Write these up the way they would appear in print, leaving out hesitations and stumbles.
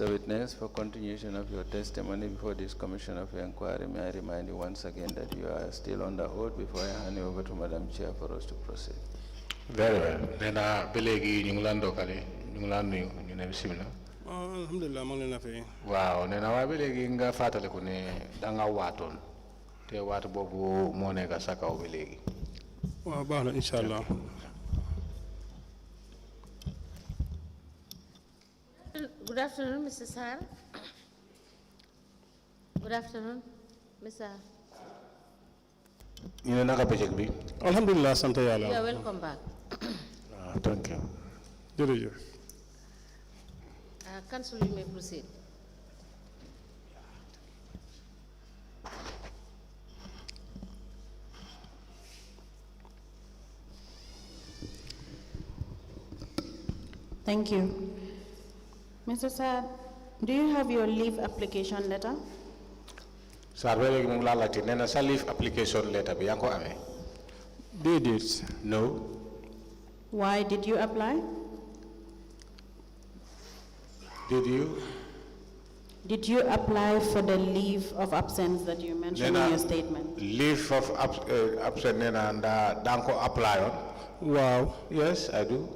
Mr. Witness, for continuation of your testimony before this Commission of Inquiry, may I remind you once again that you are still under oath before I hand you over to Madam Chair for us to proceed. Very well. Nena belegi nyungulando kale, nyungulando nyune bismillah. Alhamdulillah, manglen nafe. Wow, nena wa belegi nga fatale ko ne danga waton. Te wat bobu mo neka saka o belegi. Wa baax na inshallah. Good afternoon, Mr. Sarr. Good afternoon, Mr. You know naka pejek bi? Alhamdulillah, sante yalla. You are welcome back. Thank you. Jërëjëf. Council, you may proceed. Thank you. Mr. Sarr, do you have your leave application letter? Sarr belegi mung la lati nena sa leave application letter bi yanko amé? Did it? No. Why did you apply? Did you? Did you apply for the leave of absence that you mentioned in your statement? Leave of absence nena nda danko apply on? Wow. Yes, I do.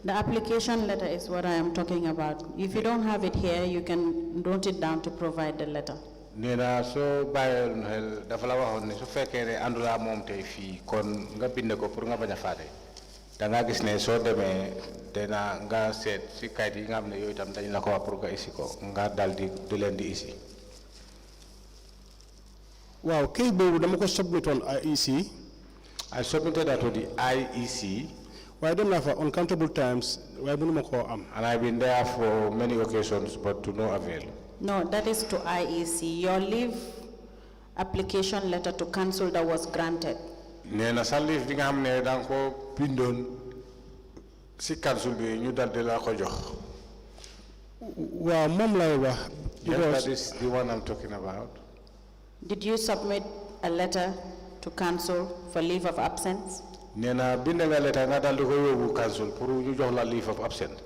The application letter is what I am talking about. If you don't have it here, you can note it down to provide the letter. Nena so bayel hel dafa la waxon ne su fekkee ne andula mom tay fi kon nga bind ko pour nga baña faté da nga gis ne so démé dina nga set ci kayit yi nga xamné yoy tam dañ la ko wax pour nga isi ko nga daldi du len di isi. Wow, kay bobu dama ko submit on IEC. I submitted that to the IEC. Why dem na for uncountable times why bunu mako am. And I've been there for many occasions but to no avail. No, that is to IEC. Your leave application letter to council that was granted. Nena sa leave bi nga xamné dang ko bindon ci council bi ñu daldi la ko jox. Wa mom lay wax. Yes, that is the one I'm talking about. Did you submit a letter to council for leave of absence? Nena bind nga letter nga daldi ko yobu council pour ñu jox la leave of absence.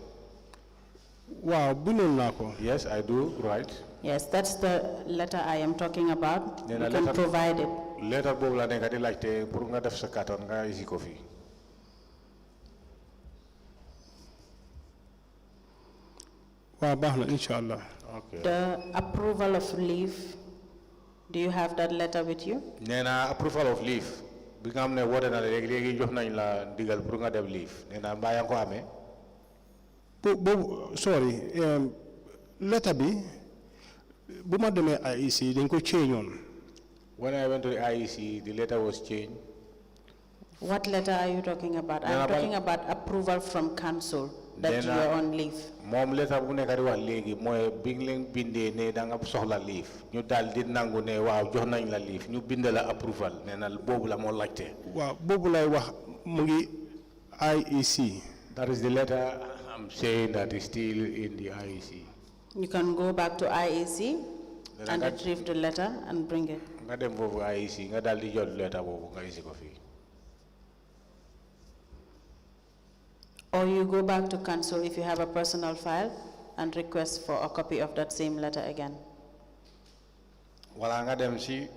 Wow, bindon nako. Yes, I do, right. Yes, that's the letter I am talking about. You Nena can letter- provide it. Letter bobu la nekk di laajte pour nga def sa carton nga isi ko fi. Wa baax na inshallah. Okay. The approval of leave, do you have that letter with you? Nena approval of leave bi nga xamne wote na legi jox nañ la digal pour nga def leave. Nena ba yang ko amé? Sorry, letter bi buma demé IEC dañ ko change on. When I went to the IEC, the letter was changed. What letter are you talking about? Then I'm about- talking about approval from council that Then, you are on leave. Mom letter bu nekk di wax legi moy bi ngi leen bindé ne da nga soxla leave. Ñu dal di nangu ne waaw jox nañ la leave. Ñu bind la approval. Nena bobu la mo laajte. Wa bobu lay wax mu ngi IEC. That is the letter I'm saying that is still in the IEC. You can go back to IEC Then and I got- retrieve the letter and bring it. Nga dem fofu IEC nga dal di jot letter bobu nga isi ko fi. Or you go back to council if you have a personal file and request for a copy of that same letter again. Wala nga dem si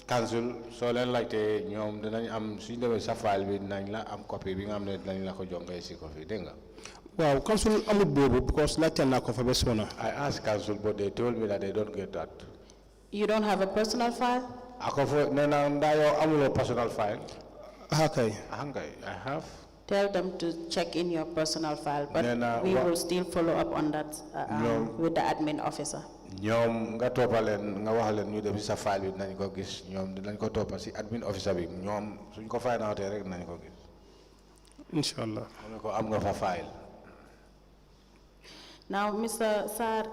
council so len laajte ñom dinañ am suñu demee sa file bi dinañ la am copy bi nga xam ne dinañ la ko jox nga isi ko fi dégg nga. Wow, council amut bobu because laajte na ko fa be sona. I asked council but they told me that they don't get that. You don't have a personal file? Ako fo nena nda yo amulo personal file. Okay. Hangay I have. Tell them to check in your personal file, but Then, we what- will still follow up on that No. with the admin officer. ñom nga topalen nga wax len ñu dem sa file bi dinañ ko gis ñom dinañ ko topal si admin officer bi ñom suñ ko find out rek dinañ ko gis. Inshallah. Am ko am nga fa file. Now, Mr. Sarr,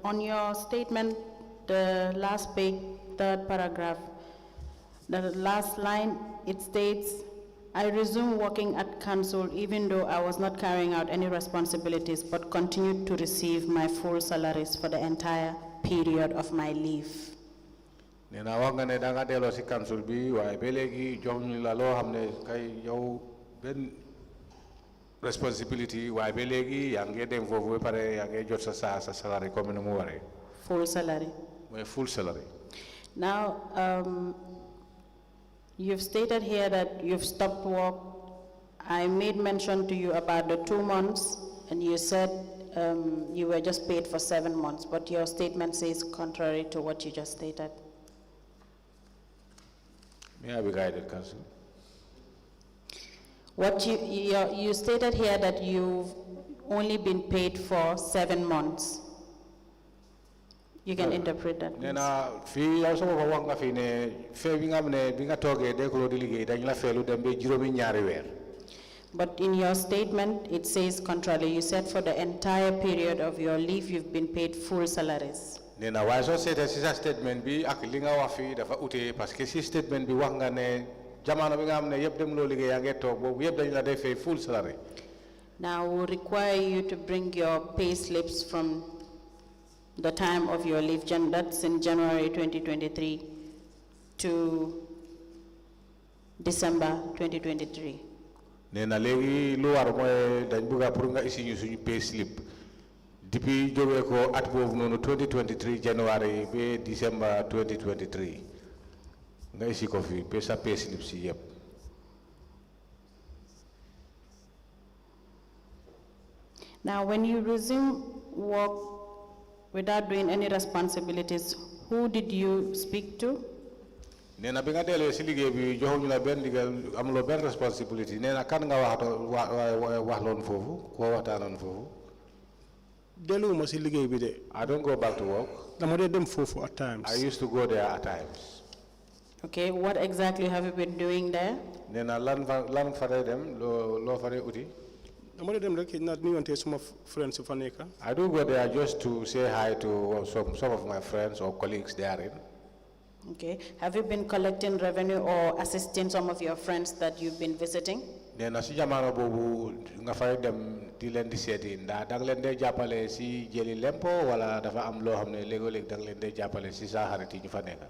on your statement, the last page, third paragraph, the last line, it states, I resume working at council even though I was not carrying out any responsibilities but continued to receive my full salaries for the entire period of my leave. Nena wax nga ne da nga delo si council bi waye be legi jox ñu la lo xamne kay yow ben responsibility waaye ba léegi yaa ngi dem foofu ba pare yaa ngi jot sa salary comme ni mu waree. Full salary. mooy full salary. Now, you've stated here that you've stopped work. I made mention to you about the 2 months, and you said you were just paid for 7 months, but your statement says contrary to what you just stated. May I be guided, Council? What you stated here that you've only been paid for 7 months. You can interpret that. Nena fi also ko wax nga fi ne fe bi nga ne bi nga toge de ko di liggéey dañ la felu dem be juróomi ñaari weer. But in your statement, it says contrary. You said for the entire period of your leave, you've been paid full salaries. Nena waaye soo seetee si sa statement bi ak li nga wax fi dafa ute parce que si statement bi wax nga ne jamono bi nga xam ne yëpp dem loo liggéey yaa ngi toog boobu yëpp dañ la dee fay full salary. Now, we require you to bring your pay slips from the time of your leave, that's in January 2023 to December 2023. Nena léegi lu war mooy dañ bëgg pour nga isi ñu suñu pay slip depuis jógee ko at boobu noonu 2023 January ba December 2023 nga isi ko fi ba sa pay slip si yëpp. Now, when you resume work without doing any responsibilities, who did you speak to? Nena bi nga delé ci liggéey bi joxuñu la ben digal amuloo ben responsibility nena kan nga wax loon foofu ko waxtaanoon foofu. delluwuma si liggéey bi de. I don't go back to work. dama dee dem foofu at times. I used to go there at times. Okay, what exactly have you been doing there? Nena lan fa dem lo fa uti. dama dee dem rek na nuyonte suma friends fa nekk. I do go there just to say hi to some of my friends or colleagues therein. Okay, have you been collecting revenue or assisting some of your friends that you've been visiting? Nena si jamono boobu nga fay dem di leen di seeti ndax da nga leen dee jàppale si jëli lempo wala dafa am loo xam ne léegoo-léeg da nga leen dee jàppale si sa xarit yi ñu fa nekk.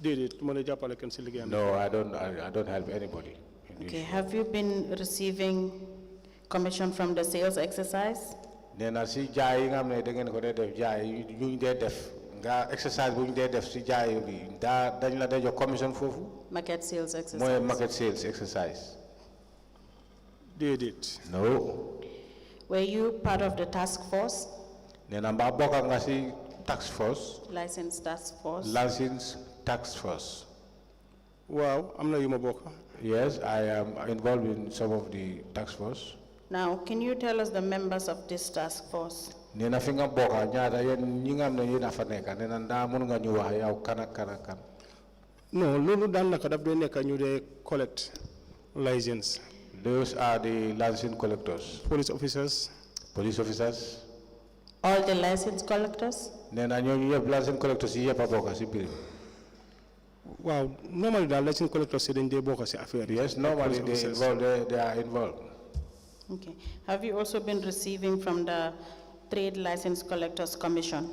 déedéet ma ne jàppale kenn si liggéeyam. No, I don't help anybody. Okay, have you been receiving commission from the sales exercise? Nena si jaay yi nga xam ne da ngeen ko dee def jaay yu ñu dee def nga exercise bu ñu dee def si jaay bi dañ la dee jox commission foofu. Market sales exercise. mooy market sales exercise. déedéet. No. Were you part of the task force? Nena mbaa bokk nga si task force. Licensed task force? Licensed task force. waaw am na yu ma bokk. Yes, I am involved in some of the task force. Now, can you tell us the members of this task force? Nena fi nga bokk ñaata yéen ñi nga xam ne yéen a fa nekk nena ndaa mën nga ñu wax yow kan ak kan ak kan. non loolu daan naka daf dee nekk ñu dee collect license. Those are the license collectors. Police officers. Police officers. All the license collectors? Nena ñooñu yëpp license collectors yi yëpp a bokk si biir. waaw normally daal license collectors yi dañ dee bokk si affaire yi. Yes, normally they are involved. Okay. Have you also been receiving from the Trade License Collectors Commission?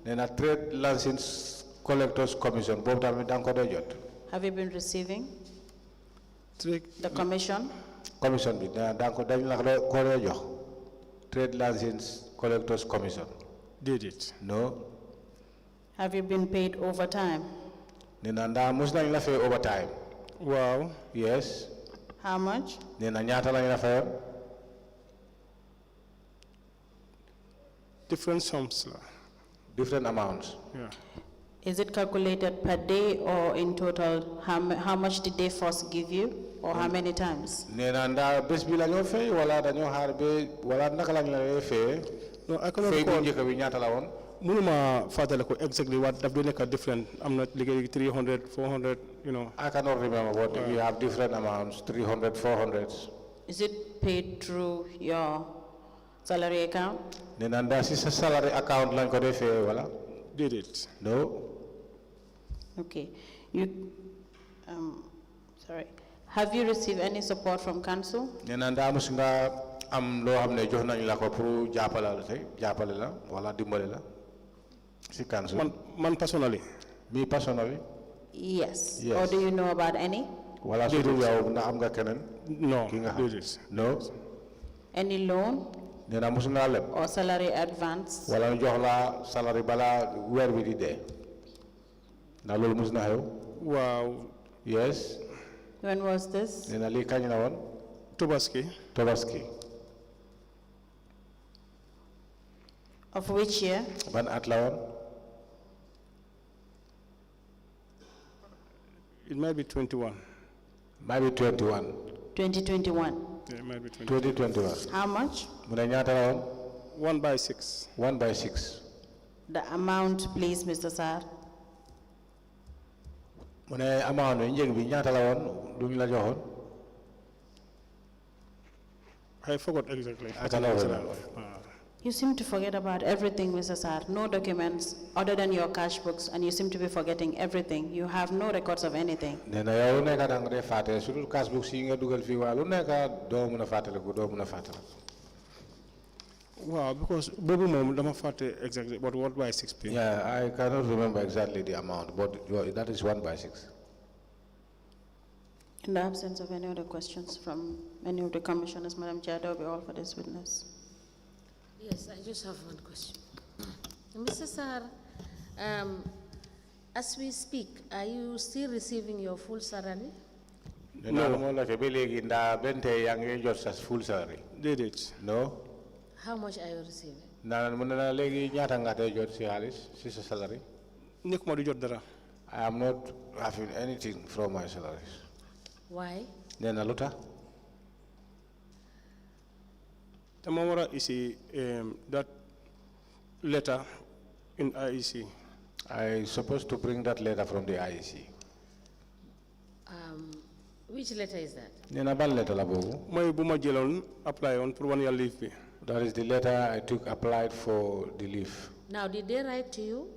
Nena Trade License Collectors Commission boobu tamit da nga ko dee jot. Have you been receiving Trade the commission? Commission bi dañ la ko dee jox. Trade License Collectors Commission. déedéet. No. Have you been paid overtime? Nena ndaa mos nañ la fay overtime. waaw. Yes. How much? Nena ñaata lañ la fayoon. different sums la. Different amounts. Yeah. Is it calculated per day or in total? How much did they first give you or how many times? Nena ndaa bés bi la ñoo fay wala dañoo xaar ba wala naka lañ la fay. no I cannot fay bu recall. njëkk bi ñaata la woon. mënuma fàttale ko exactly what daf dee nekk different am na liggéey 300 400 you know. I cannot remember what we have different amounts 300 400. Is it paid through your salary account? Nena ndaa si sa salary account lañ ko dee fay wala. déedéet. No. Okay. Sorry. Have you received any support from council? Nena ndaa mos nga am loo xam ne jox nañ la ko pour jàppale la wala dimbale la si council. man personally. Me personally. Yes. Yes. Or do you know about any? wala su dul yow na am nga keneen. no ki nga xam. déedéet. No. any loan nee na musu ngaa leb or salary advance? wala ñu jox la salary balaa weer wi di dee ndax loolu mus na xew. Wow. yes. When was this? nee na lii kañ la woon. Tobaski. Tobaski. Of which year? ban at la woon. It might be 21. might be 21. 2021. Yeah, it might be 21. 2021. How much? mu ne ñaata la woon. 1/6. 1/6. The amount, please, Mr. Sarr. mu ne amount bi njëg bi ñaata la woon lu ñu la joxoon. I forgot exactly. I cannot remember. You seem to forget about everything, Mr. Sarr. No documents other than your cash books, and you seem to be forgetting everything. You have no records of anything. nee na yow lu nekk da nga dee fàtte su dul cash book si nga dugal fii waa lu nekk doo mun a fàttaliku doo mun a fàttaliku. Wow, because Bobu Mom, I'm not exactly, but 1/6 yeah, I cannot remember exactly the amount, but that is 1/6. In the absence of any other questions from any of the commissioners, Madam Chair, that will be all for this witness. Yes, I just have one question. Mr. Sarr, as we speak, are you still receiving your full salary? No. Mo la be legi nda bente yang ngi jot sa full salary. Did it? No. How much are you receiving? Na mo na legi ñaata nga tay jot si xaalis si sa salary. Nekuma di jot dara. I am not having anything from my salaries. Why? Nee na luta. Tamawara is that letter in IEC. I supposed to bring that letter from the IEC. Which letter is that? Nee na ban letter la bobu. Moy buma jelon apply on pour 1 year leave bi. That is the letter I took applied for the leave. Now, did they write to you?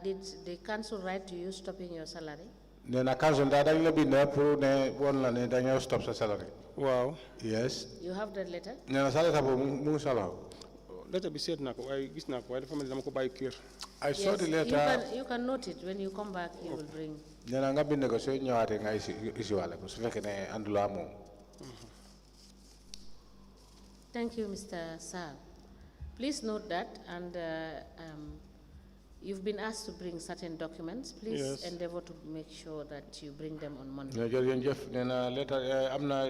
Did the council write to you stopping your salary? Nee na council da dañ la bind pour ne won la ne dañoo stop sa salary. Wow. Yes. You have that letter? Nee na sa letter bobu mu ngi sa loxo. Letter bi seet nako way gis nako way dafa mel dama ko baye kër. I saw the You letter. you can note it. When you come back, you will bring. Nee na nga bind ko soo ñëwaatee nga isi wale ko su fekkee ne andula moom. Thank you, Mr. Sarr. Please note that, and you've been asked to bring certain documents. Please Yes. endeavor to make sure that you bring them on Monday. Nee jërëjëf nee na letter am na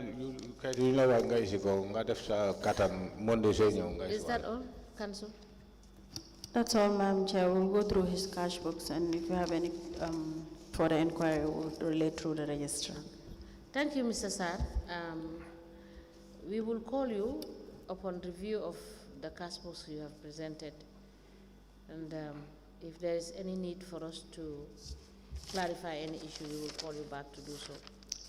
kayit yu ñu la wax nga isi ko nga def sa kattan Monday soo ñëw nga isi Is that wale. all, Council? That's all, Madam Chair. We'll go through his cash books, and if you have any further inquiry, we'll relate through the registrar. Thank you, Mr. Sarr. We will call you upon review of the cash books you have presented, and if there is any need for us to clarify any issue, we will call you back to do so.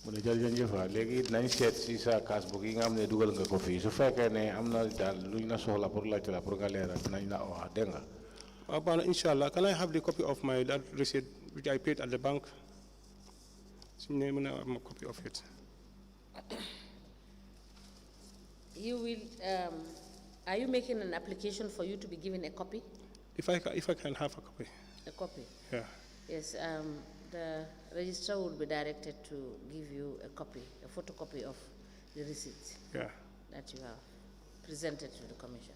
mu ne jërëjëf léegi nañ seet si sa cash book yi nga xam ne dugal nga ko fii su fekkee ne am na daal luñ la soxla pour laajte la pour nga leeral nañ la wax dégg nga. Abana, inshallah, can I have the copy of my that receipt which I paid at the bank? A copy of it. You will. Are you making an application for you to be given a copy? If I can have a copy. A copy. Yeah. Yes. The registrar will be directed to give you a copy, a photocopy of the receipt Yeah. that you have presented to the commission.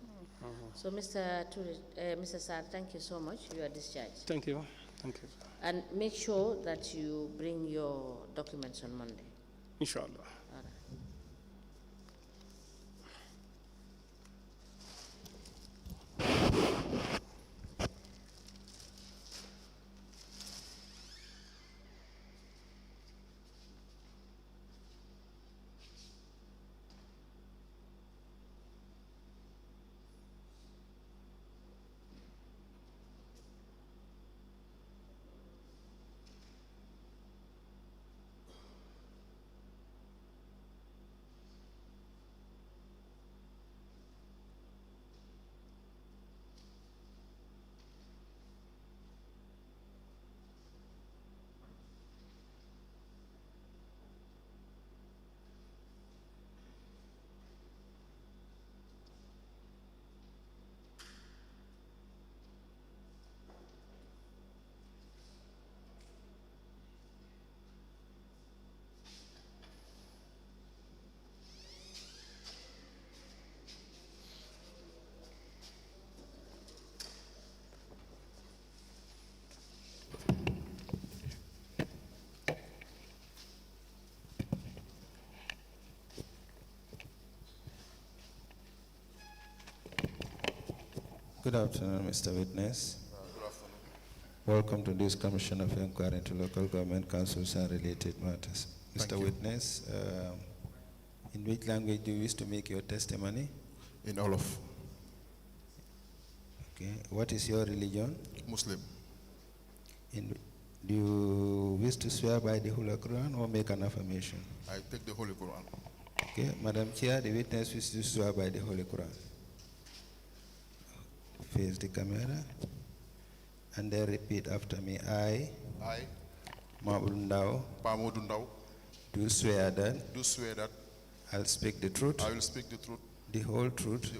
So, Mr. Sarr, thank you so much. You are discharged. Thank you. Thank you. And make sure that you bring your documents on Monday. Inshallah. All right. Good afternoon, Mr. Witness. Good afternoon. Welcome to this Commission of Inquiry into Local Government Councils and Related Matters. Thank Mr. you. Witness, in which language do you wish to make your testimony? In all of Okay. What is your religion? Muslim. Do you wish to swear by the Holy Quran or make an affirmation? I take the Holy Quran. Okay. Madam Chair, the witness wishes to swear by the Holy Quran. Face the camera and then repeat after me. I, Ndow, Pamodou, do swear that do swear that I'll speak the truth, I will speak the truth, the whole truth,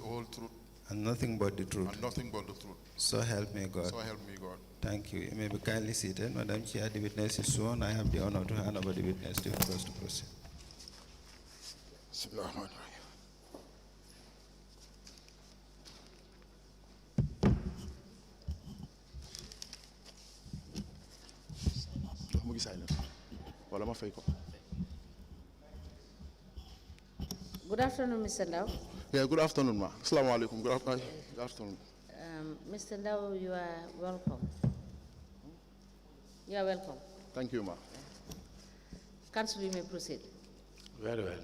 and nothing but the truth. and nothing but the truth. So help me God. So help me God. Thank you. You may be kindly seated. Madam Chair, the witness is sworn. I have the honor to hand over the witness to you for us to proceed. Good afternoon, Mr. Ndow. Yeah, good afternoon, ma. Assalamu alaikum. Good afternoon. Mr. Ndow, you are welcome. You are welcome. Thank you, ma. Council, you may proceed. Very well.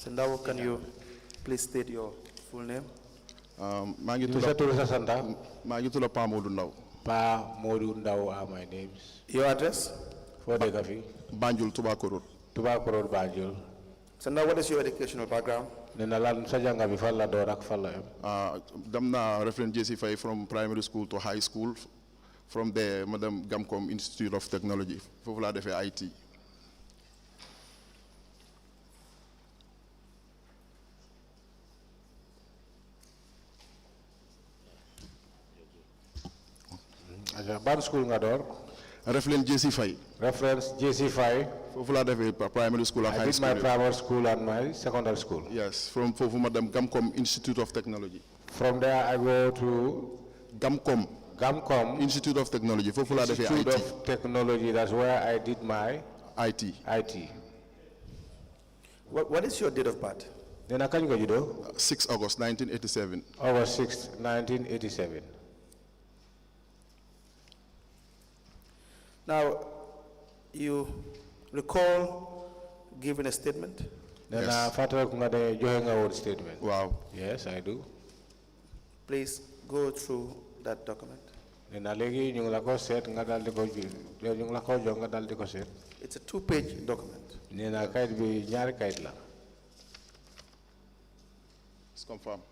Ndow, can you please state your full name? maa ngi Mr. Tulsa Santa, tudd Pamodou Ndow. Pamodou Ndow are my names. Your address? For the coffee. Banjul Tobacco Road. Tobacco Road, Banjul. Ndow, what is your educational background? Nena lan sajanga bi falla do rak falla em. Dem na referent JC5 from primary school to high school. From there, Madam Gamcom Institute of Technology. Foofu laa defee IT. Ban school nga door? Referent JC5. Reference JC5. Foofu laa defee primary school and I high did school. my primary school and my secondary school. Yes, from foofu Madam Gamcom Institute of Technology. From there I go to Gamcom Institute of Technology. Foofu laa defee Institute IT. of Technology. That's where I did my IT. IT. What is your date of birth? Nena kañ nga juddoo? 6 August 1987. August 6, 1987. Now, you recall giving a statement? Nena fàttaliku nga de joxe nga woon statement. Wow. Yes, I do. Please go through that document. Nena léegi ñu ngi la ko seet nga dal di ko ñu ngi la ko jox nga dal di ko seet. It's a 2-page document. Nena kayit bi ñaari kayit la. It's confirmed.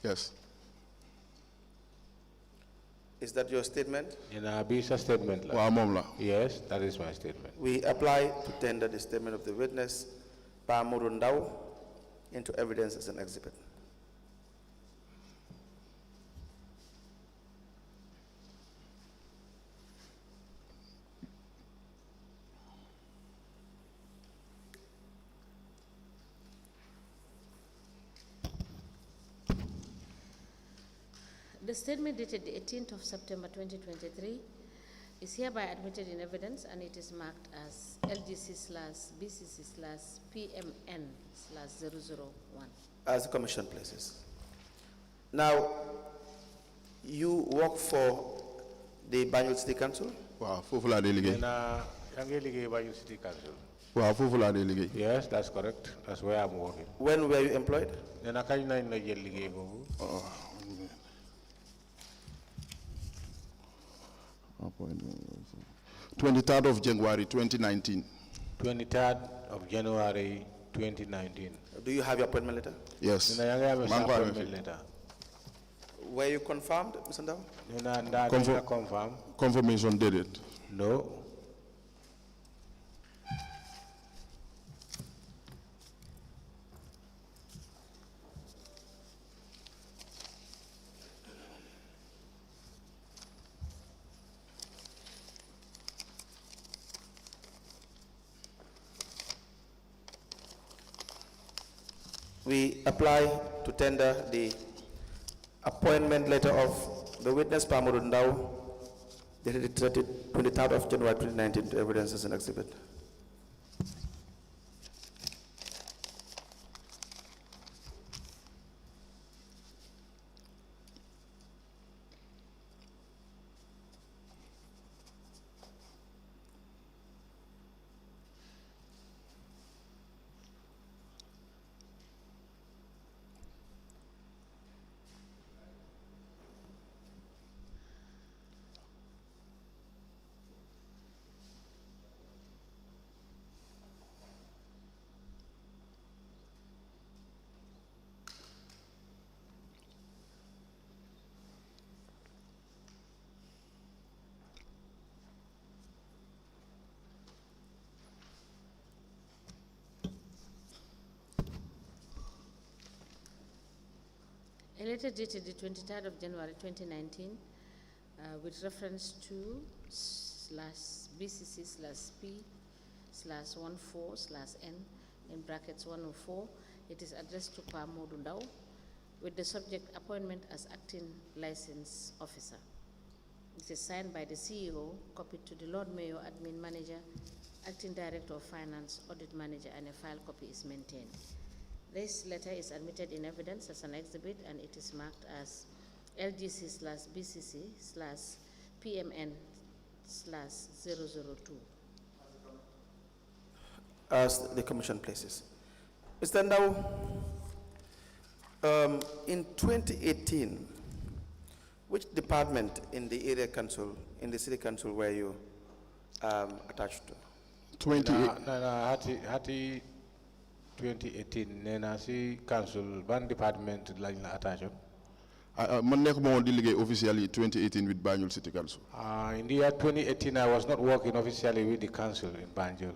Yes. Is that your statement? Nena bi sa statement la. Waaw moom la. Yes, that is my statement. We apply to tender the statement of the witness, Pamodou Ndow, into evidence as an exhibit. The statement dated the 18th of September 2023 is hereby admitted in evidence, and it is marked as LGC/BCC/PMN/001. As the commission places. Now, you work for the Banjul City Council? Waaw foofu laa dee liggéey. Nena yaa ngi liggéey Banjul City Council. Waaw foofu laa dee liggéey. Yes, that's correct. That's where I'm working. When were you employed? Nena kañ nañ la jël liggéey boobu? 23rd of January 2019. 23rd of January 2019. Do you have your appointment letter? Yes. Nena yaa ngi amee sa Maa ngi ko amee appointment fii. letter. Were you confirmed, Mr. Ndow? Nena ndaa dañ la confirm? Confirmation dated. No. We apply to tender the appointment letter of the witness Pamodou Ndow, dated 23rd of January 2019, to evidence as an exhibit. A letter dated the 23rd of January 2019 with reference to /B.C.C/P/14/N in brackets 104. It is addressed to Pamodou Ndow with the subject appointment as acting license officer. It is signed by the CEO, copied to the Lord Mayor, admin manager, acting director of finance, audit manager, and a file copy is maintained. This letter is admitted in evidence as an exhibit and it is marked as LGC/BCC/PMN/002. As the commission places. Mr. Ndow, in 2018, which department in the area council, in the city council, were you attached to? 2018 nena si council ban department lañ la attaché. Man nekk mo di liggéey officially 2018 with Banjul City Council. In the year 2018 I was not working officially with the council in Banjul.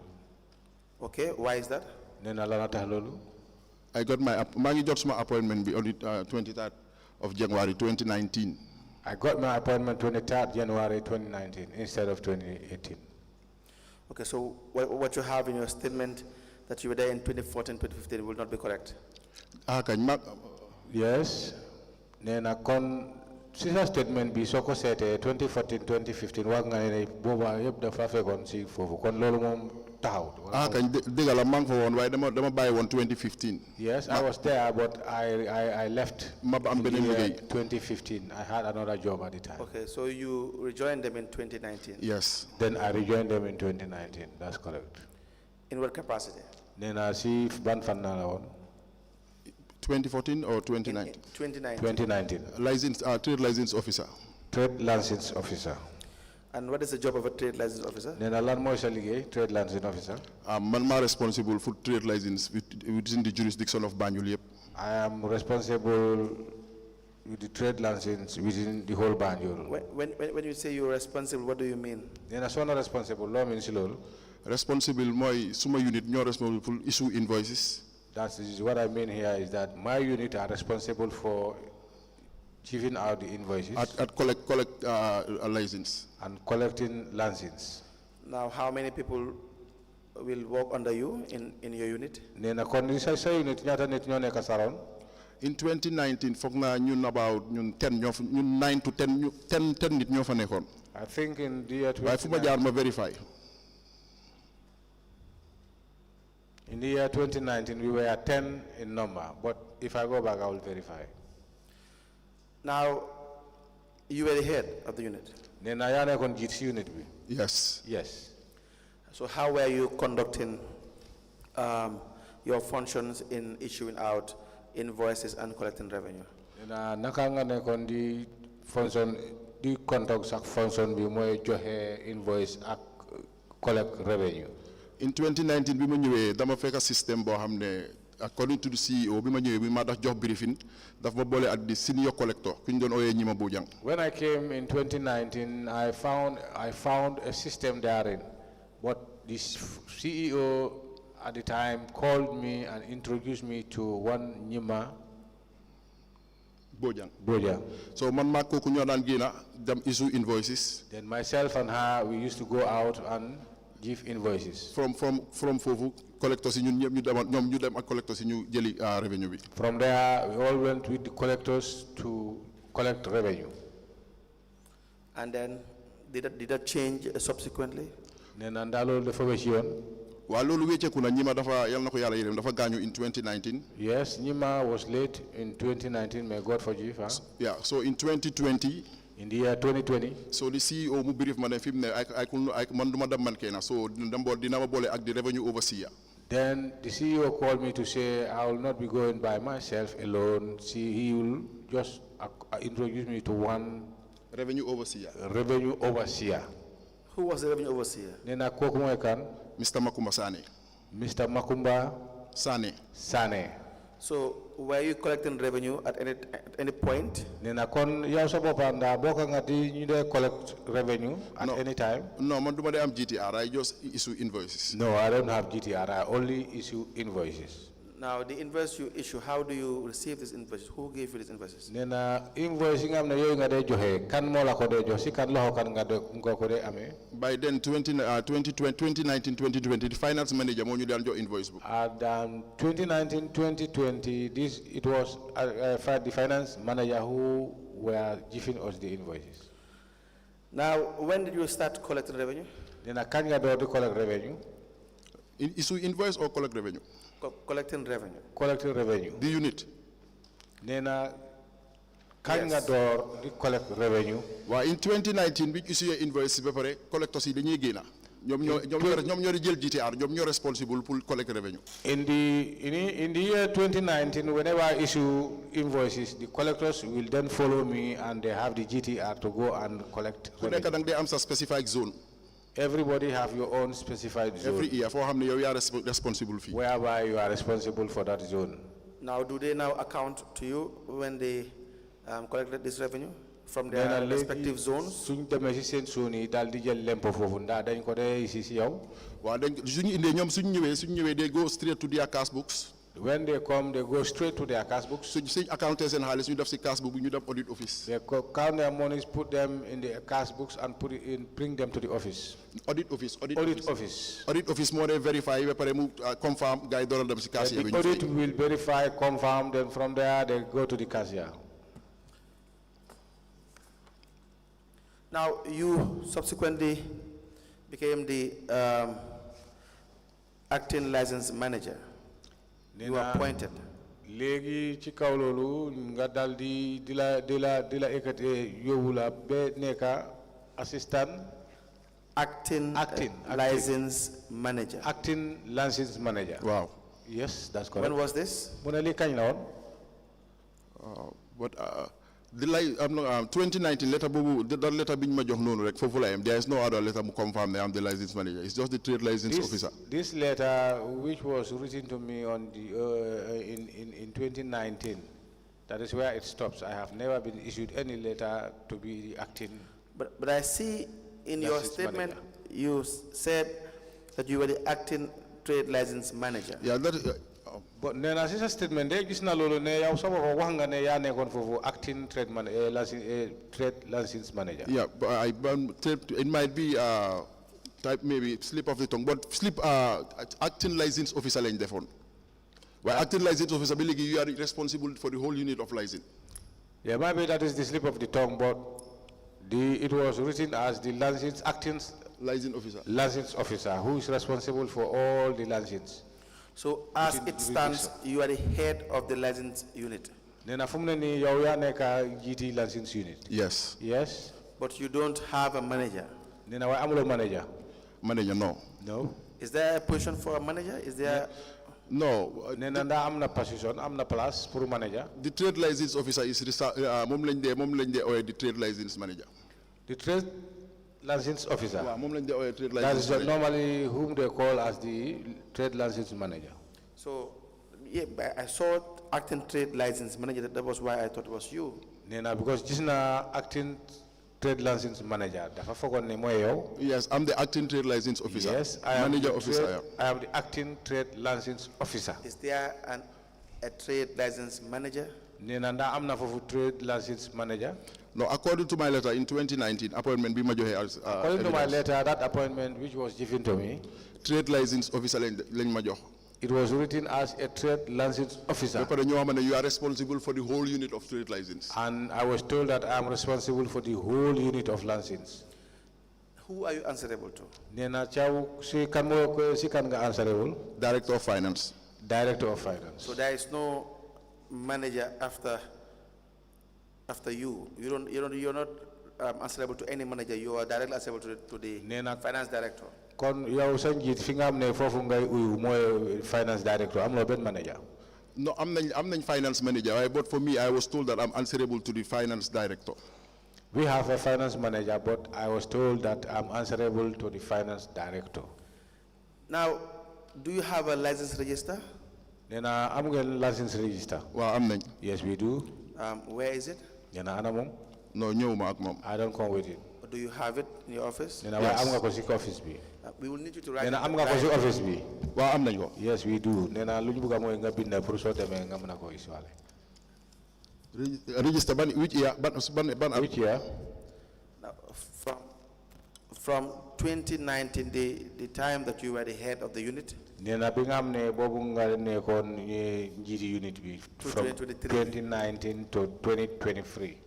Okay, why is that? Nena la tax lolu. I got my appointment on the 23rd of January 2019. I got my appointment 23rd January 2019 instead of 2018. Okay, so what you have in your statement that you were there in 2014, 2015 will not be correct? Yes. Nena kon sisa statement bi soko sété 2014 2015 wax nga né boba yépp dafa fekkon ci fofu kon lolu mom taxaw. Degala mang fa won way dama bayi won 2015. Yes, I was there but I left in 2015. I had another job at the time. Okay, so you rejoined them in 2019? Yes. Then I rejoined them in 2019. That's correct. In what capacity? Nena si ban fan na la won. 2014 or 2019? 2019. License, trade license officer. Trade license officer. And what is the job of a trade license officer? Nena lan moy sa liggéey trade license officer. Man responsible for trade license within the jurisdiction of Banjul yep. I am responsible with the trade license within the whole Banjul. When you say you're responsible, what do you mean? Nena so na responsible lo mean ci lolu. Responsible moy suma unit ñoo responsible for issue invoices. That is what I mean here is that my unit are responsible for giving out the invoices. At collect a license. And collecting license. Now, how many people will work under you in your unit? Nena kon sa unit ñata nit ñoo nekk saron. In 2019 foog na ñun about ñun 10 9 to 10 nit ñoo fa nekkon. I think in the year 2019. Waaye fu ma jaar ma verify. In the year 2019, we were 10 in number, but if I go back, I will verify. Now, you were the head of the unit? Yes. Yes. So how were you conducting your functions in issuing out invoices and collecting revenue? Nakanga kon di function di conduct sak function bi moy joxe invoice ak collect revenue. In 2019, we had a system according to the CEO, we had a job briefing that was at the senior collector. When I came in 2019, I found a system therein, but the CEO at the time called me and introduced me to one Nyima Bojang. So man mako kunyodan gina them issue invoices. Then myself and her, we used to go out and give invoices. From fofu collectors ñu dem ak collectors ñu jëli revenue bi. From there we all went with the collectors to collect revenue. And then did that change subsequently? Nena ndalo dafa wéci yoon. Wa lolu wécceku na ñima dafa yal nako yalla yërem dafa gañu in 2019. Yes, Nyima was late in 2019, may God forgive her. Yeah, so in 2020 in the year 2020. So the CEO mu brief man film ne I man duma dam man kena so dina ma bolé ak the revenue overseer. Then the CEO called me to say I will not be going by myself alone. He will just introduce me to one revenue overseer. Who was the revenue overseer? Nena koku moy kan? Mr. Makumba Sane. Mr. Makumba Sane. So were you collecting revenue at any point? Nena kon yaw sa bopanda boka ngati ñu dé collect revenue at any time? No, man am GTR. I just issue invoices. No, I don't have GTR. I only issue invoices. Now, the invoice you issue, how do you receive these invoices? Who gave you these invoices? Nena invoice yi nga xam ne yooyu nga dee joxe kan moo la ko dee jox si kan loxo kan nga ko dee amee. By then 2019 2020 the finance manager moo ñu daan jox invoice bu. 2019 2020 it was the finance manager who were giving us the invoices. Now, when did you start collecting revenue? Nena kan nga door di collect revenue. Issue invoice or collect revenue? Collecting revenue. Collecting revenue. The unit. Nena kan nga door di collect revenue. Well, in 2019 we issue invoice ba pare collectors yi dañuy génna. ñom ñoo di jël GTR ñom ñoo responsible pour collect revenue. In the year 2019 whenever I issue invoices the collectors will then follow me and they have the GTR to go and collect ku nekk dang day am sa specified zone. Everybody have your own specified zone. Every year, for how many you are responsible for? Whereby you are responsible for that zone. Now, do they now account to you when they collected this revenue from their respective zones? They go straight to their cash books. When they come, they go straight to their cash books. So you see accountants and halis, you have the cash book, you have audit office. They count their monies, put them in the cash books, and put it in, bring them to the office. Audit office. Audit office more than verify, confirm, guide all of them. The audit will verify, confirm, then from there they go to the cashier. Now, you subsequently became the acting license manager. You were appointed. Legi ci kaw lolu nga daldi dila ekate yobula be neka assistant acting license manager. Acting license manager. Wow. Yes, that's correct. When was this? Monali kagn la won. 2019 letter the letter being ma jox nonu rek fofu la am. There is no other letter to confirm that I am the license manager. It's just the trade license officer. This letter which was written to me on the in 2019, that is where it stops. I have never been issued any letter to be the acting. But I see in your statement you said that you were the acting trade license manager. Yeah, that but then as a statement, they just na lolo ne ya usaba ko wanga ne ya ne kon fofu acting trade license manager. Yeah, but it might be type maybe slip of the tongue, but acting license officer line defon. Well, acting license officer, you are responsible for the whole unit of license. Yeah, maybe that is the slip of the tongue, but it was written as the acting license officer who is responsible for all the license. So as it stands, you are the head of the license unit. Yes. Yes. But you don't have a manager. Manager, no. No. Is there a position for a manager? Is there? No. The trade license officer is the trade license manager. The trade license officer. That is normally whom they call as the trade license manager. So, yeah, I saw acting trade license manager. That was why I thought it was you. Because this is acting trade license manager. Yes, I'm the acting trade license officer. Yes, I am the acting trade license officer. Is there a trade license manager? Trade license manager. No, according to my letter in 2019, appointment be major as according to my letter, that appointment which was given to me, trade license officer major. It was written as a trade license officer. You are responsible for the whole unit of trade license. And I was told that I am responsible for the whole unit of license. Who are you answerable to? Director of Finance. Director of Finance. So there is no manager after you. You're not answerable to any manager. You are directly answerable to the finance director. Finance director. I'm not manager. No, I'm the finance manager. But for me, I was told that I'm answerable to the finance director. We have a finance manager, but I was told that I'm answerable to the finance director. Now, do you have a license register? I'm going to license register. Well, yes, we do. Where is it? No, I don't come with it. Do you have it in your office? Nena wa am nga ko ci office bi. We will need you to write Nena it am nga ko ci office bi. Waaw am nañ ko. Yes, we do. Nena luñu bëgg moy nga bind pour so démé nga mëna ko iswalé. Register which year? Which year? Now, from 2019, the time that you were the head of the unit, Nena bi nga xamné bobu nga nekkon njiti unit bi from 2019 to 2023.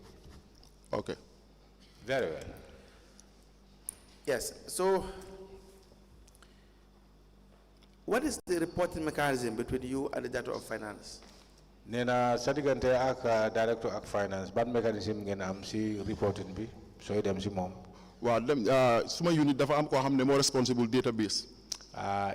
Okay. Very well. yes. So, what is the reporting mechanism between you and the Director of Finance? Nena sadigante ak director ak finance ban mechanism ngeen am ci reporting bi soy dem ci mom. Waaw dem suma unit dafa am ko xamne mo responsible database.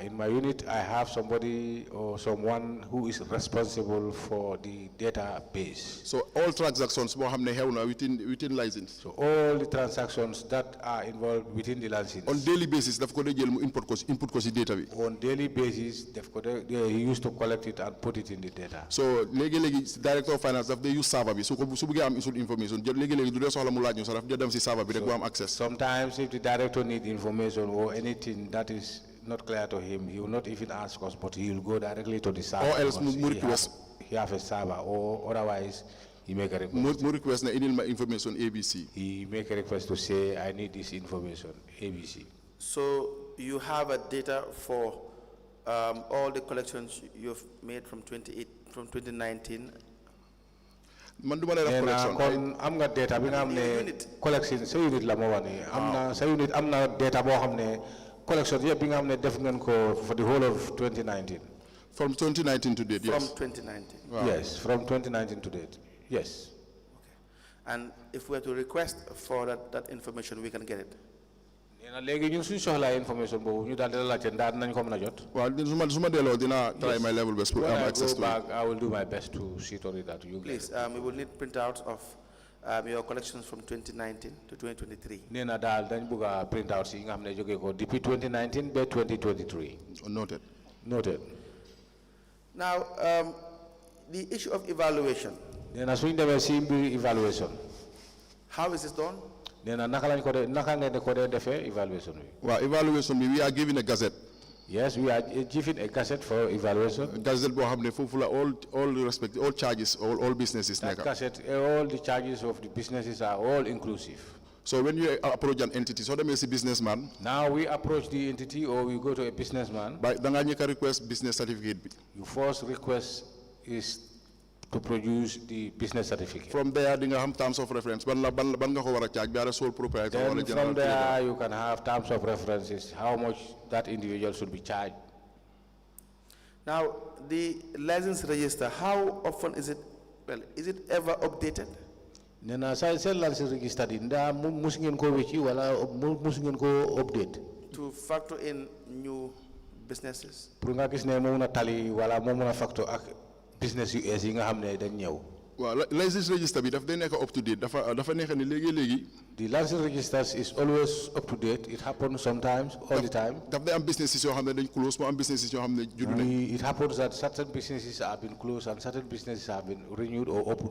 In my unit, I have somebody or someone who is responsible for the database. So all transactions mo xamne xewna within license. So all the transactions that are involved within the license. On daily basis daf ko de jël mu input ko ci data bi. On daily basis, they used to collect it and put it in the data. So legi director of finance daf de use server bi su bëgge am information legi du de soxla mu laaj ñu sax daf de dem ci server bi rek bu am access. Sometimes if the director need information or anything that is not clear to him, he will not even ask us, but he will go directly to the server. Or else mu request. He have a server, or otherwise he make a request. Mu request na inil ma information A.B.C. He make a request to say, I need this information, A.B.C. So you have a data for all the collections you've made from 2019. Man duma lay collection. Kon am nga data bi nga xamne collection sa unit la mo wani. Amna sa unit amna data bo xamne collection yeb bi nga xamne def ngeen ko for the whole of 2019. From 2019 to date, yes. From 2019. Wow. Yes, from 2019 to date. Yes. Okay. And if we are to request for that information, we can get it. Nena legi ñun suñu soxla information bobu ñu dal di la laajte ndax nañ ko mëna jot. Waaw suma delo dina try my level best to have access to it. I will do my best to see to it that you Please, we will need printouts of your collections from 2019 to 2023. Nena dal dañ bëgga printout ci nga xamne joge ko depuis 2019 ba 2023. Noted. Noted. Now, the issue of evaluation. Nena suñu démé ci mbir evaluation. How is this done? Nena naka lañ ko de naka ngeen ko de defé evaluation bi. Well, evaluation we are giving a gazette. Yes, we are giving a gazette for evaluation. Gazette bo xamne fofu la all charges all businesses That neka. gazette, all the charges of the businesses are all inclusive. So when you approach an entity, so that means a businessman. Now we approach the entity or we go to a businessman. By danga ñeka request business certificate bi. Your first request is to produce the business certificate. From there, you have terms of reference. Ban nga ko wara charge, be a sole proprietor or a Then general from there trader. you can have terms of references, how much that individual should be charged. Now, the license register, how often is it, well, is it ever updated? Nena sa license register di nda mus ngeen ko wécci wala mus ngeen ko update. To factor in new businesses? Pour nga gis ne mo mëna tali wala mo mëna factor ak business yu yi nga xamne dañ ñew. Well, license register bi daf day nekk up to date. Dafa nekk ni léegi. The license registers is always up to date. It happens sometimes, all the time. Daf day am businesses yoo xam ne dañ close, mo am businesses yoo xam ne juddu nañ. It happens that certain businesses have been closed and certain businesses have been renewed or opened.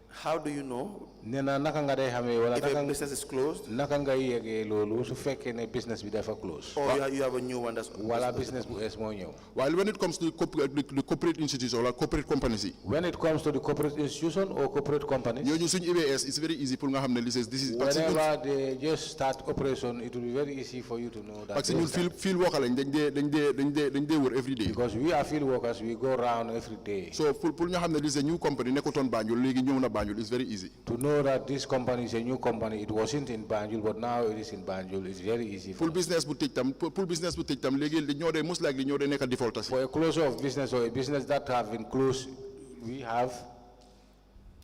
How do you know Nena naka nga day xamé wala if a business is closed? naka nga yégué lolu su fekké né business bi dafa close. Or you have a new one that's Wala business bu es mo ñew. While when it comes to the corporate institutions or corporate companies, When it comes to the corporate institution or corporate companies, ñooñu suñ ABS it's very easy pour nga xam ne this is whenever they just start operation, it will be very easy for you to know that. parce que ñun field worker lañ dañ dee wër every day. Because we are field workers, we go around every day. So pour nga xam ne this is a new company nekkutoon Banjul léegi ñëw na Banjul it's very easy. To know that this company is a new company, it wasn't in Banjul, but now it is in Banjul. It's very easy. Full business bu tëj tam léegi ñoo dee most likely ñoo dee nekk defaulters. For a closure of business or a business that have been closed, we have.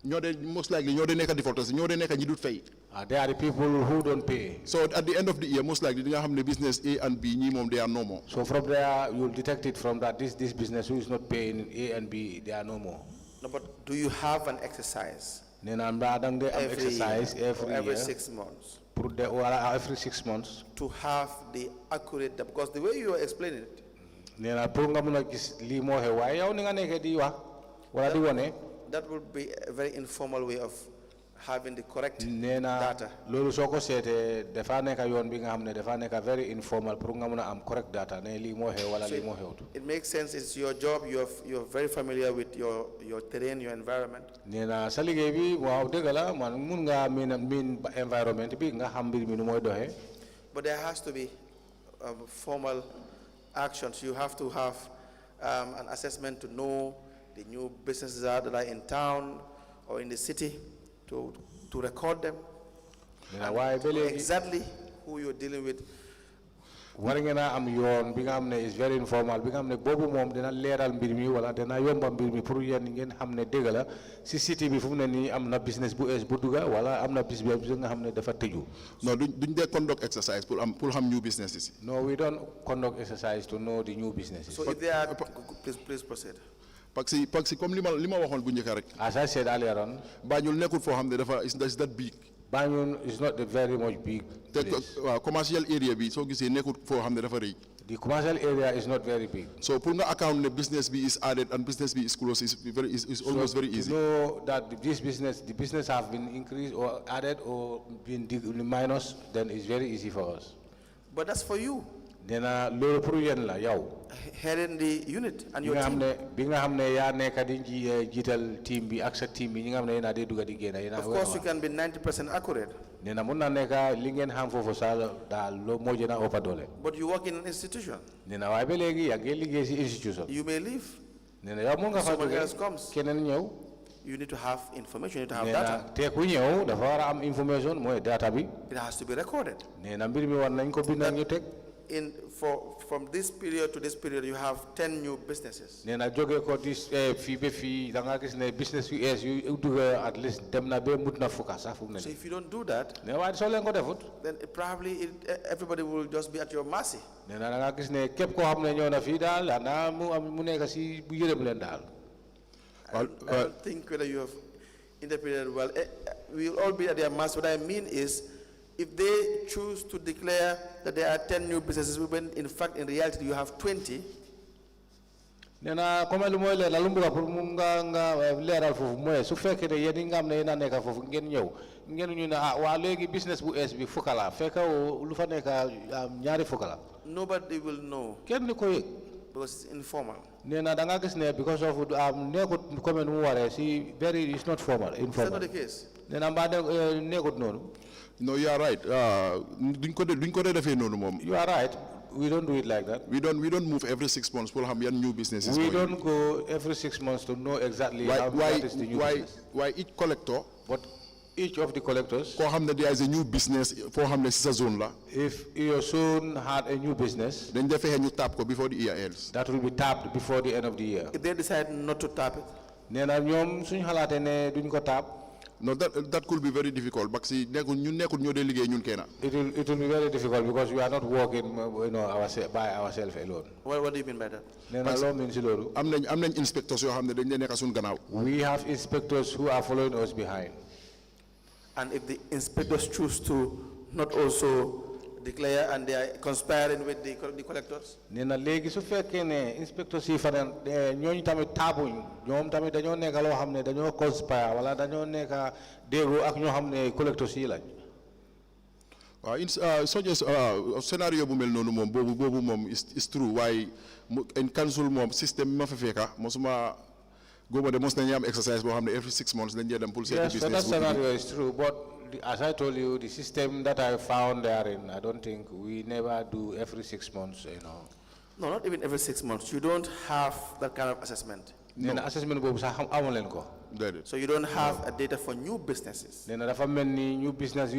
ñoo dee most likely ñoo dee nekk defaulters ñoo dee nekk ñi dut fay. They are the people who don't pay. So at the end of the year most likely di nga xam ne business A and B ñii moom they are no more. So from there, you'll detect it from that this business who is not paying A and B, they are no more. No, but do you have an exercise? Exercise every 6 months. Every 6 months. To have the accurate, because the way you are explaining it, that that would be a very informal way of having the correct Nena data. lolu soko sété dafa nek yoon bi nga xamné dafa nek very informal pour nga mëna am correct data né li mo xew wala li mo xewtu. It makes sense. It's your job. You're very familiar with your terrain, your environment. Nena sa liggéey bi waaw dëgg la man mun nga min environment bi nga xam mbir mi nu moy doxé. But there has to be formal actions. You have to have an assessment to know the new businesses that are in town or in the city, to record them. Exactly who you're dealing with. War nga na am yoon bi nga xamné is very informal bi nga xamné bobu mom dina léral mbir mi wala dina yomba mbir mi pour yeen ngeen xamné dëgg la ci city bi fu mu ne ni am na business bu es bu duga wala am na business bi nga xamné dafa tëju. No, duñ dé conduct exercise pour xam new businesses. No, we don't conduct exercise to know the new businesses. So if they are, please proceed. Parce que comme lima waxon bu ñëk rek. As I said earlier on, Banjul nekkul fo xamné dafa is that big. Banjul is not very much big. Commercial area bi so gisé nekkul fo xamné dafa reuy. The commercial area is not very big. So pour nga account the business B is added and business B is closed is almost very easy. To know that the business have been increased or added or been minus, then it's very easy for us. But that's for you. Dena lolu pour yeen la yow. Heading the unit and your team. Bi nga xamné ya nekk di jital team bi ak sa team bi ñi nga xamné na dé duga di génn. Of course you can be 90% accurate. Nena mun na nekk li ngeen xam fofu sa daal lo mo jëna opa dole. But you work in an institution. Nena way ba légui ya ngeen liggéey ci institution. You may leave. Nena yow mo nga fa someone else comes. Keneen ñew. You need to have information, you need to have data. Te ku ñew dafa wara am information moy data bi. It has to be recorded. Nena mbir mi war nañ ko bindal ñu tek. From this period to this period, you have 10 new businesses. Nena joge ko dis fi be fi da nga gis ne business yu es yu duga at least dem na be mut na fuka sa fu ne. So if you don't do that, ne way so len ko defut, then everybody will just be at your mercy. Nena da nga gis ne kep ko xamne ñew na fi dal na mu nekk ci bu yërem len dal. I don't think whether you have interpreted well. We will all be at their mercy. What I mean is, if they choose to declare that there are 10 new businesses, when in fact, in reality, you have 20. Nena comme lu moy le la lu mbuga pour mu nga leral fofu moy su fekke de yeen nga am ne na nekk fofu ngeen ñew ngeen ñu na wa legi business bu es bi fukala fekka lu fa nekk ñaari fukala. Nobody will know. Kenn ko yek because it's informal. Nena da nga gis ne because of nekut comme mu waré ci it's not formal, informal. Is that not the case? Nena ba nekut nonu. No, you are right. Duñ ko defé nonu mom. You are right. We don't do it like that. We don't move every 6 months for have new businesses. We don't go every 6 months to know exactly what is the new business. Why each collector? But each of the collectors. There is a new business for zone la. If your son had a new business, then they have to tap before the year ends. That will be tapped before the end of the year. If they decide not to tap it, nena ñom suñu xalaté né duñ ko tap. No, that could be very difficult. But see, it will be very difficult because we are not working, by ourselves alone. What do you mean by that? I'm inspectors. We have inspectors who are following us behind. And if the inspectors choose to not also declare and they are conspiring with the collectors? Nena legi su fekke ne inspectors yi fanan ñoñ tamit tabuñ ñom tamit dañoo nekk lo xamne dañoo conspire wala dañoo nekk dego ak ñoo xamne collectors yi lañ. Such scenario bu mel nonu mom bobu mom is true. Why in council mom system ma fa feka mosuma gobo de mos nañ am exercise bo xamne every 6 months dañ dem pour business. Yes, so that scenario is true, but as I told you, the system that I found therein, I don't think we never do every 6 months, No, not even every 6 months. You don't have that kind of assessment. No. So you don't have a data for new businesses. New business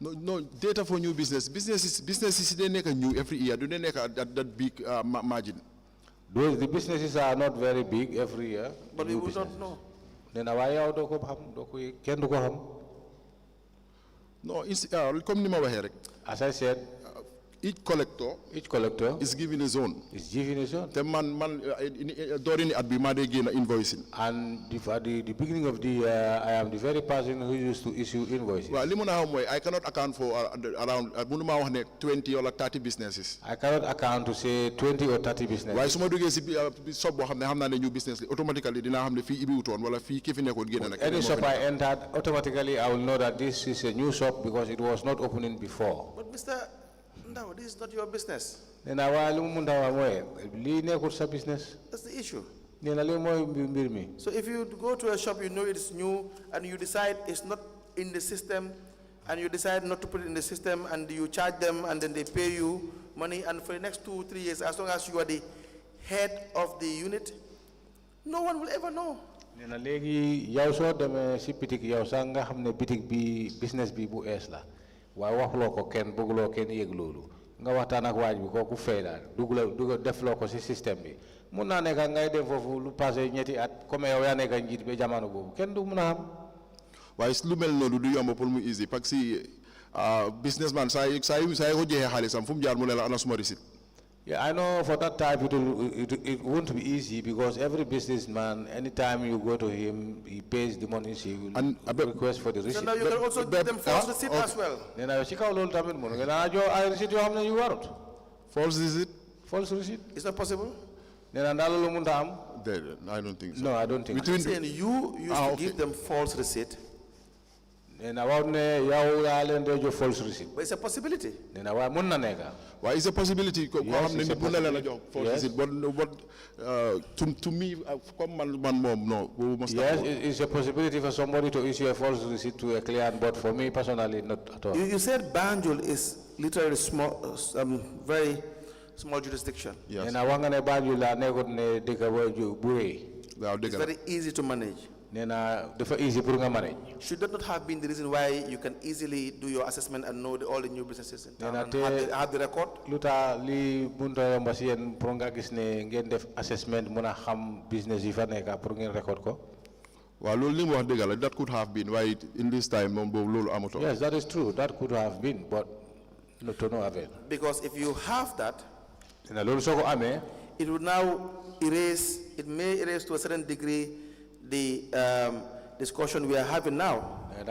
No, data for new businesses they make a new every year. Do they make that big margin? The businesses are not very big every year. But we would not know. No, as I said, each collector is given a zone. The man during at BMA they gain invoicing. And at the beginning of the year, I am the very person who used to issue invoices. Well, I cannot account for around 20 or 30 businesses. I cannot account to say 20 or 30 businesses. Why some do new business automatically didn't have the fee Any shop I entered, automatically I will know that this is a new shop because it was not opening before. But Mr. Ndow, this is not your business. That's That's the issue. So if you go to a shop, you know it's new, and you decide it's not in the system, and you decide not to put it in the system, and you charge them, and then they pay you money, and for the next 2-3 years, as long as you are the head of the unit, no one will ever know. Business bi bu es la way waxlo ko ken bëggulo ken yegg lolu nga waxtaan ak waaj bi koku fay daal dugal def lo ko ci système bi mun na nek ngay def fofu lu passé ñetti at comme yow ya nek njit be jamono bobu ken du mëna am waaye lu mel noonu du yomb pour mu easy parce que businessman say ko jeexee xaalisam fu mu jaar mu ne la ana suma receipt. Yeah, I know for that type it won't be easy because every businessman, anytime you go to him, he pays the money, he will request for the receipt. So now you can also give them false receipt as well. Then I check out all the time. I receipt you have you want. False receipt? False receipt. Is that possible? Then I don't think so. No, I don't think so. I'm saying you used to give them false receipt. Then I false receipt. But it's a possibility. Then I why is a possibility? Yes, it's a possibility. But to me, no. Yes, it's a possibility for somebody to issue a false receipt to a client, but for me personally, not at all. You said Banjul is literally small, very small jurisdiction. Yes. It's very easy to manage. Should that not have been the reason why you can easily do your assessment and know all the new businesses in town and have the record? That could have been why in this time. Yes, that is true. That could have been, but to no avail. Because if you have that, it would now erase, it may erase to a certain degree the discussion we are having now. It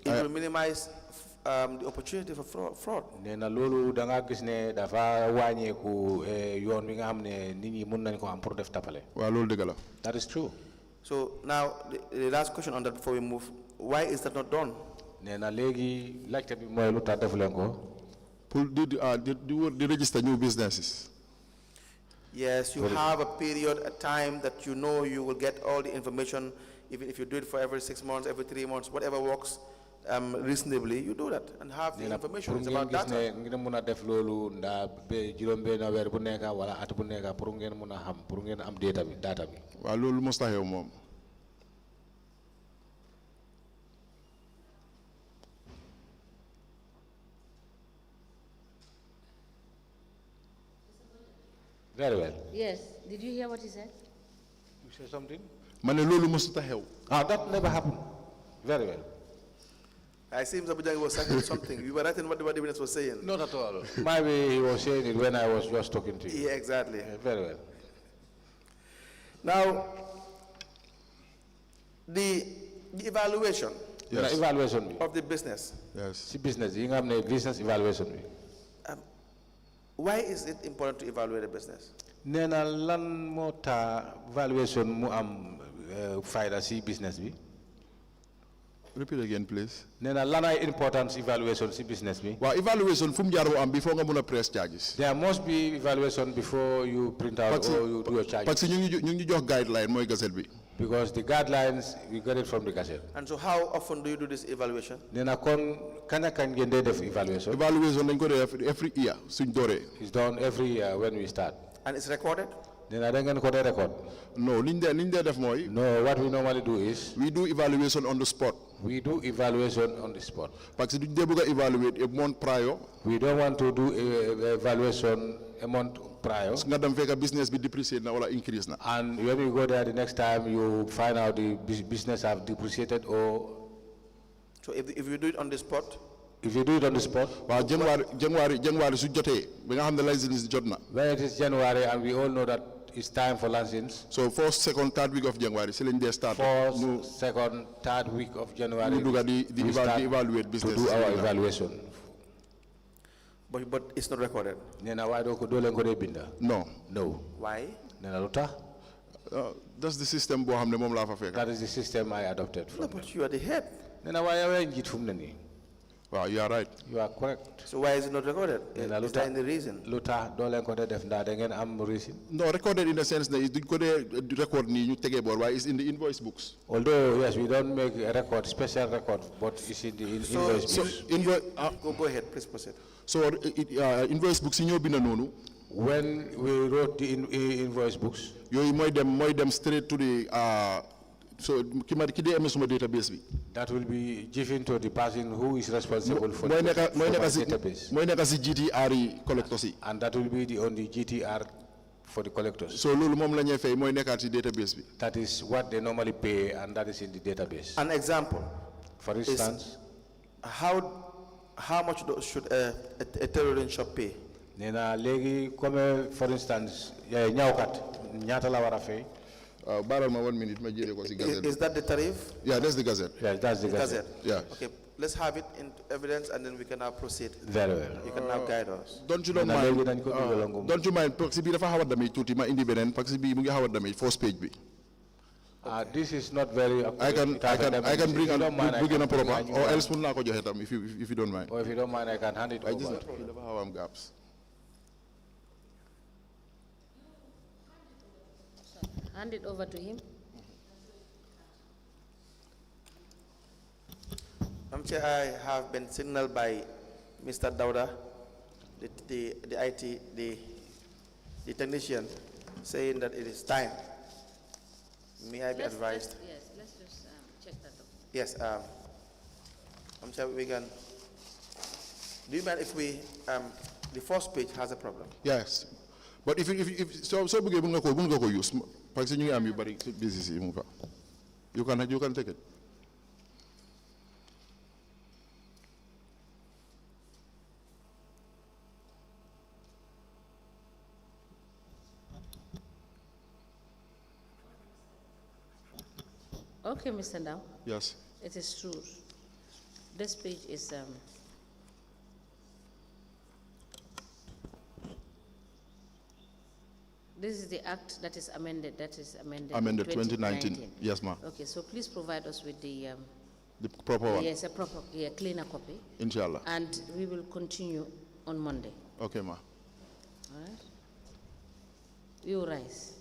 will minimize the opportunity for fraud. That is true. So now the last question on that before we move, why is that not done? Did register new businesses? Yes, you have a period, a time that you know you will get all the information, even if you do it for every 6 months, every 3 months, whatever works reasonably, you do that and have the information. It's about data. Very well. Yes. Did you hear what he said? You said something? That never happened. Very well. I see Mr. Bujang was saying something. We were writing what the witness was saying. Not at all. Maybe he was saying it when I was just talking to you. Yeah, exactly. Very well. Now, the evaluation. Yes. Evaluation of the business. Yes. Business. You have a business evaluation. Why is it important to evaluate a business? Nena lan mota valuation mu am faida si business bi. Repeat again, please. Nena lan ay importance evaluation si business bi. Well, evaluation fum jaro am before nga muna press charges. There must be evaluation before you print out or you do your charges. Parce que ñu ngi jox guideline moy gazette bi. Because the guidelines we get it from the gazette. And so how often do you do this evaluation? Nena kon kanya kan ngeen def evaluation. Evaluation dañ ko def every year suñ doré. It's done every year when we start. And it's recorded? Nena da ngeen ko record. No, niñ dé def moy. No, what we normally do is we do evaluation on the spot. We do evaluation on the spot. Parce que duñ dé bëgg evaluate a month prior. We don't want to do evaluation a month prior. Nga dem fekk business bi depreciate na wala increase na. And when you go there the next time you find out the business have depreciated or So if you do it on the spot, If you do it on the spot, waaw January su jotee ba nga xam ne license jot na. when it is January and we all know that it's time for license, So first, second, third week of January, si lañ dee start. first, second, third week of January, ñu dugga di we start evaluate to business. do our evaluation. but it's not recorded. Nena why do ko dole ko de binda? No. No. Why? Nena luta? That's the system boo xam ne moom laa fa fekk. That is the system I adopted No, from them. but you are the head. Nena why yawe njit fum nani? Wow, you are right. You are correct. So why is it not recorded? Nena Is there any reason? Luta dole ko de def nda da ngeen am reason. No, recorded in the sense that duñ ko dee record nii ñu tegee boor waaye it's in the invoice books. Although yes, we don't make a record, special record, but it's in the invoice books. Go ahead, please proceed. So invoice books yi ñoo bind noonu. When we wrote the invoice books, yooyu mooy dem straight to the so ki dee amee suma database bi. that will be given to the person who is responsible for mooy the database. mooy nekk si GTR yi collectors yi. and that will be the only GTR for the collectors. So loolu moom la ñuy fay mooy nekkaat si database bi. That is what they normally pay, and that is in the database. An example. For instance, How much should a tailoring shop pay? nena legi comme for instance ñawkat ñaata la wara fay. Baaral ma 1 minute ma jëlee ko si gazette. Is that the tariff? Yeah, that's the gazette. Yes, that's the gazette. Yeah. Okay, let's have it in evidence and then we can now proceed. Very well. You can now guide us. Don't you Nena legi dañ ko dugalangum. don't you mind parce que bii dafa xaw a damage tuuti ma indi beneen parce que bii mu ngi xaw a damage first page bi. This is not very. I can bring in a proper or else mun naa ko joxe tam if you don't mind. Or if you don't mind, I can hand it I just over. dafa xaw a am gaps. Hand it over to him. Chair, I have been signaled by Mr. Dauda, the IT, the technician, saying that it is time. May I be advised? Yes, let's just check that out. Yes, Chair, we can. Do you mind if we, the first page has a problem? Yes. But if so bëggee mën nga ko use parce que ñu ngi am yu bari B.C.C mu fa. You can take it. Okay, Mr. Ndow. Yes. It is true. This page is this is the act that is amended. That is amended. Amended 2019. Yes, ma'am. Okay, so please provide us with the proper one. yes, a proper, cleaner copy. Inshallah. And we will continue on Monday. Okay, ma. All right. You rise.